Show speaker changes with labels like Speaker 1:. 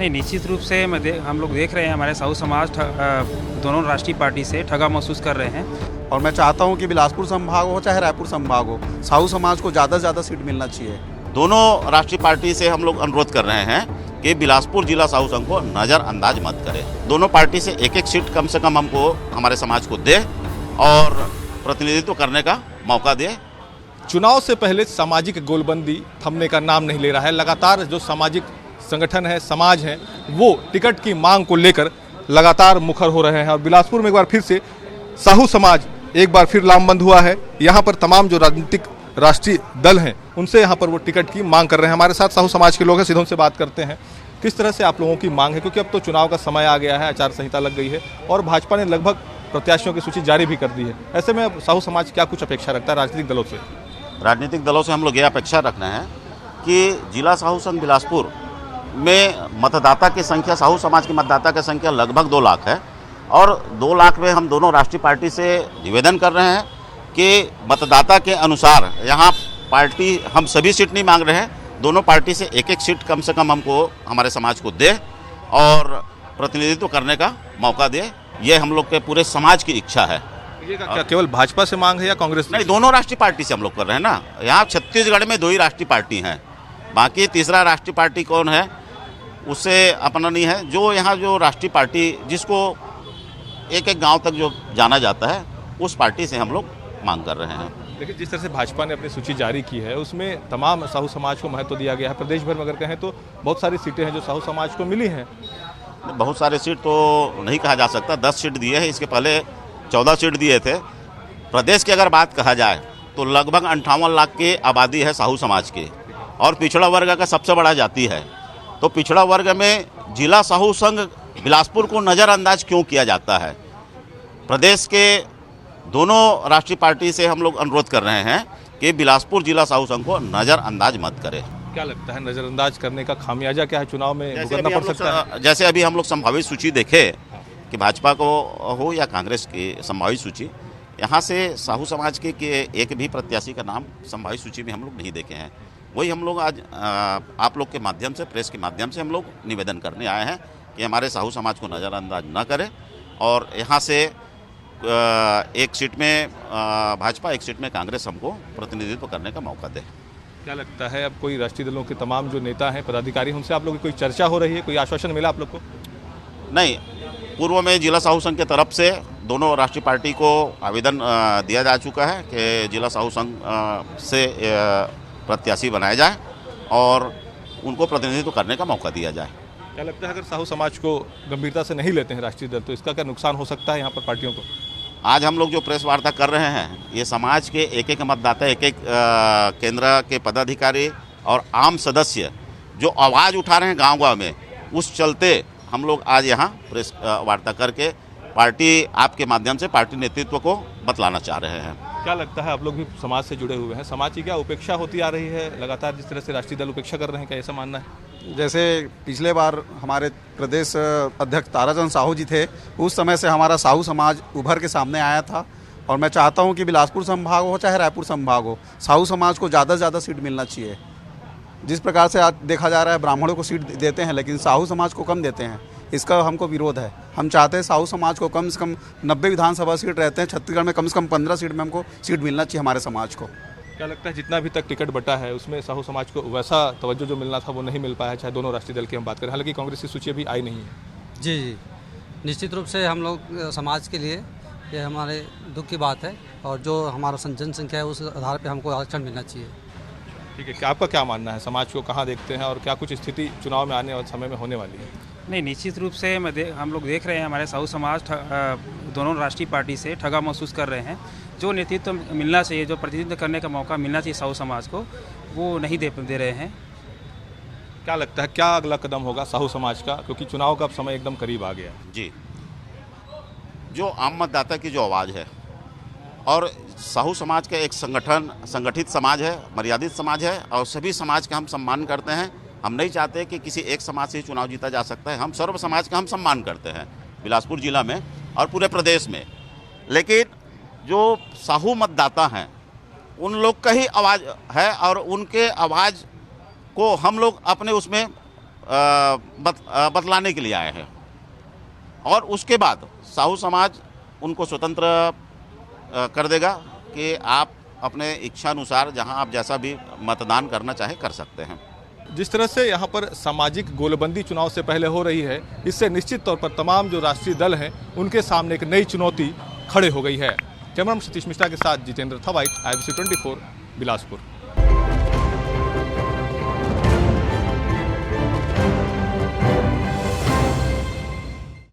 Speaker 1: नहीं, निश्चित रूप से हम लोग देख रहे हैं हमारे साहू समाज दोनों राष्ट्रीय पार्टी से ठगा महसूस कर रहे हैं।
Speaker 2: और मैं चाहता हूं कि बिलासपुर संभाग हो चाहे रायपुर संभाग हो, साहू समाज को ज़्यादा से ज़्यादा सीट मिलना चाहिए।
Speaker 3: दोनों राष्ट्रीय पार्टी से हम लोग अनुरोध कर रहे हैं कि बिलासपुर जिला साहू संघ को नज़रअंदाज मत करें। दोनों पार्टी से एक एक सीट कम से कम हमको, हमारे समाज को दे और प्रतिनिधित्व करने का मौका दे।
Speaker 4: चुनाव से पहले सामाजिक गोलबंदी थमने का नाम नहीं ले रहा है। लगातार जो सामाजिक संगठन है, समाज है, वो टिकट की मांग को लेकर लगातार मुखर हो रहे हैं। और बिलासपुर में एक बार फिर से साहू समाज एक बार फिर लामबंद हुआ है। यहाँ पर तमाम जो राजनीतिक राष्ट्रीय दल हैं, उनसे यहाँ पर वो टिकट की मांग कर रहे हैं। हमारे साथ साहू समाज के लोग हैं, सीधे उनसे बात करते हैं। किस तरह से आप लोगों की मांग है, क्योंकि अब तो चुनाव का समय आ गया है, आचार संहिता लग गई है और भाजपा ने लगभग प्रत्याशियों की सूची जारी भी कर दी है। ऐसे में साहू समाज क्या कुछ अपेक्षा रखता है राजनीतिक दलों से?
Speaker 3: राजनीतिक दलों से हम लोग ये अपेक्षा रख रहे हैं कि जिला साहू संघ बिलासपुर में मतदाता की संख्या, साहू समाज की मतदाता की संख्या लगभग 2 लाख है और 2 लाख में हम दोनों राष्ट्रीय पार्टी से निवेदन कर रहे हैं कि मतदाता के अनुसार यहाँ पार्टी, हम सभी सीट नहीं मांग रहे हैं, दोनों पार्टी से एक एक सीट कम से कम हमको, हमारे समाज को दे और प्रतिनिधित्व करने का मौका दे। ये हम लोग के पूरे समाज की इच्छा है।
Speaker 4: ये क्या केवल भाजपा से मांग है या कांग्रेस?
Speaker 3: नहीं, दोनों राष्ट्रीय पार्टी से हम लोग कर रहे हैं ना। यहाँ छत्तीसगढ़ में 2 ही राष्ट्रीय पार्टी हैं, बाकी तीसरा राष्ट्रीय पार्टी कौन है उससे अपना नहीं है। जो यहाँ जो राष्ट्रीय पार्टी जिसको एक एक गांव तक जो जाना जाता है, उस पार्टी से हम लोग मांग कर रहे हैं।
Speaker 4: लेकिन जिस तरह से भाजपा ने अपनी सूची जारी की है, उसमें तमाम साहू समाज को महत्व दिया गया है। प्रदेश भर में अगर कहें तो बहुत सारी सीटें हैं जो साहू समाज को मिली हैं।
Speaker 3: बहुत सारे सीट तो नहीं कहा जा सकता, 10 सीट दिए हैं, इसके पहले 14 सीट दिए थे। प्रदेश की अगर बात कहा जाए तो लगभग 58 लाख की आबादी है साहू समाज की और पिछड़ा वर्ग का सबसे बड़ा जाति है। तो पिछड़ा वर्ग में जिला साहू संघ बिलासपुर को नज़रअंदाज क्यों किया जाता है? प्रदेश के दोनों राष्ट्रीय पार्टी से हम लोग अनुरोध कर रहे हैं कि बिलासपुर जिला साहू संघ को नज़रअंदाज मत करें।
Speaker 4: क्या लगता है नज़रअंदाज करने का खामियाजा क्या है? चुनाव में भुगतना पड़ सकता है?
Speaker 3: जैसे अभी हम लोग संभावित सूची देखें कि भाजपा को हो या कांग्रेस की संभावित सूची, यहाँ से साहू समाज के एक भी प्रत्याशी का नाम संभावित सूची में हम लोग नहीं देखे हैं। वही हम लोग आज आप लोग के माध्यम से, प्रेस के माध्यम से हम लोग निवेदन करने आए हैं कि हमारे साहू समाज को नज़रअंदाज न करें और यहाँ से एक सीट में भाजपा, एक सीट में कांग्रेस हमको प्रतिनिधित्व करने का मौका दे।
Speaker 4: क्या लगता है अब कोई राष्ट्रीय दलों के तमाम जो नेता हैं, पदाधिकारी, उनसे आप लोगों की कोई चर्चा हो रही है, कोई आश्वासन मिला आप लोग को?
Speaker 3: नहीं, पूर्व में जिला साहू संघ के तरफ से दोनों राष्ट्रीय पार्टी को आवेदन दिया जा चुका है कि जिला साहू संघ से प्रत्याशी बनाया जाए और उनको प्रतिनिधित्व करने का मौका दिया जाए।
Speaker 4: क्या लगता है अगर साहू समाज को गंभीरता से नहीं लेते हैं राष्ट्रीय दल, तो इसका क्या नुकसान हो सकता है यहाँ पर पार्टियों को?
Speaker 3: आज हम लोग जो प्रेस वार्ता कर रहे हैं, ये समाज के एक एक मतदाता, एक एक केंद्र के पदाधिकारी और आम सदस्य जो आवाज़ उठा रहे हैं गांव-गांव में, उस चलते हम लोग आज यहाँ प्रेस वार्ता करके पार्टी, आपके माध्यम से पार्टी नेतृत्व को बतलाना चाह रहे हैं।
Speaker 4: क्या लगता है आप लोग भी समाज से जुड़े हुए हैं, समाज की क्या उपेक्षा होती आ रही है लगातार, जिस तरह से राष्ट्रीय दल उपेक्षा कर रहे हैं, क्या ऐसा मानना है?
Speaker 2: जैसे पिछले बार हमारे प्रदेश अध्यक्ष ताराचंद साहू जी थे, उस समय से हमारा साहू समाज उभर के सामने आया था और मैं चाहता हूं कि बिलासपुर संभाग हो चाहे रायपुर संभाग हो, साहू समाज को ज़्यादा से ज़्यादा सीट मिलना चाहिए। जिस प्रकार से आज देखा जा रहा है, ब्राह्मणों को सीट देते हैं लेकिन साहू समाज को कम देते हैं, इसका हमको विरोध है। हम चाहते हैं साहू समाज को कम से कम 90 विधानसभा सीट रहते हैं छत्तीसगढ़ में, कम से कम 15 सीट में हमको सीट मिलना चाहिए हमारे समाज को।
Speaker 4: क्या लगता है जितना भी तक टिकट बटा है उसमें साहू समाज को वैसा तवज्जो जो मिलना था वो नहीं मिल पाया, चाहे दोनों राष्ट्रीय दल की हम बात करें? हालांकि कांग्रेस की सूची अभी आई नहीं है।
Speaker 5: जी, निश्चित रूप से हम लोग समाज के लिए ये हमारे दुख की बात है और जो हमारा जनसंख्या है उस आधार पे हमको आरक्षण मिलना चाहिए।
Speaker 4: ठीक है, क्या आपका क्या मानना है, समाज को कहाँ देखते हैं और क्या कुछ स्थिति चुनाव में आने वाले समय में होने वाली है?
Speaker 1: नहीं, निश्चित रूप से हम लोग देख रहे हैं हमारे साहू समाज दोनों राष्ट्रीय पार्टी से ठगा महसूस कर रहे हैं। जो नेतृत्व मिलना चाहिए, जो प्रतिनिधित्व करने का मौका मिलना चाहिए साहू समाज को, वो नहीं दे रहे हैं।
Speaker 4: क्या लगता है क्या अगला कदम होगा साहू समाज का, क्योंकि चुनाव का समय एकदम करीब आ गया?
Speaker 3: जी, जो आम मतदाता की जो आवाज़ है और साहू समाज का एक संगठित समाज है, मर्यादित समाज है और सभी समाज का हम सम्मान करते हैं। हम नहीं चाहते कि किसी एक समाज से चुनाव जीता जा सकता है। हम सर्व समाज का हम सम्मान करते हैं बिलासपुर जिला में और पूरे प्रदेश में। लेकिन जो साहू मतदाता हैं, उन लोग का ही आवाज़ है और उनके आवाज़ को हम लोग अपने उसमें बतलाने के लिए आए हैं। और उसके बाद साहू समाज उनको स्वतंत्र कर देगा कि आप अपने इच्छानुसार जहां आप जैसा भी मतदान करना चाहे कर सकते हैं।
Speaker 4: जिस तरह से यहाँ पर सामाजिक गोलबंदी चुनाव से पहले हो रही है, इससे निश्चित तौर पर तमाम जो राष्ट्रीय दल हैं उनके सामने एक नई चुनौती खड़े हो गई है। कैमरामैन सतीश मिश्रा के साथ जितेंद्र थवाइट, IBC 24 बिलासपुर।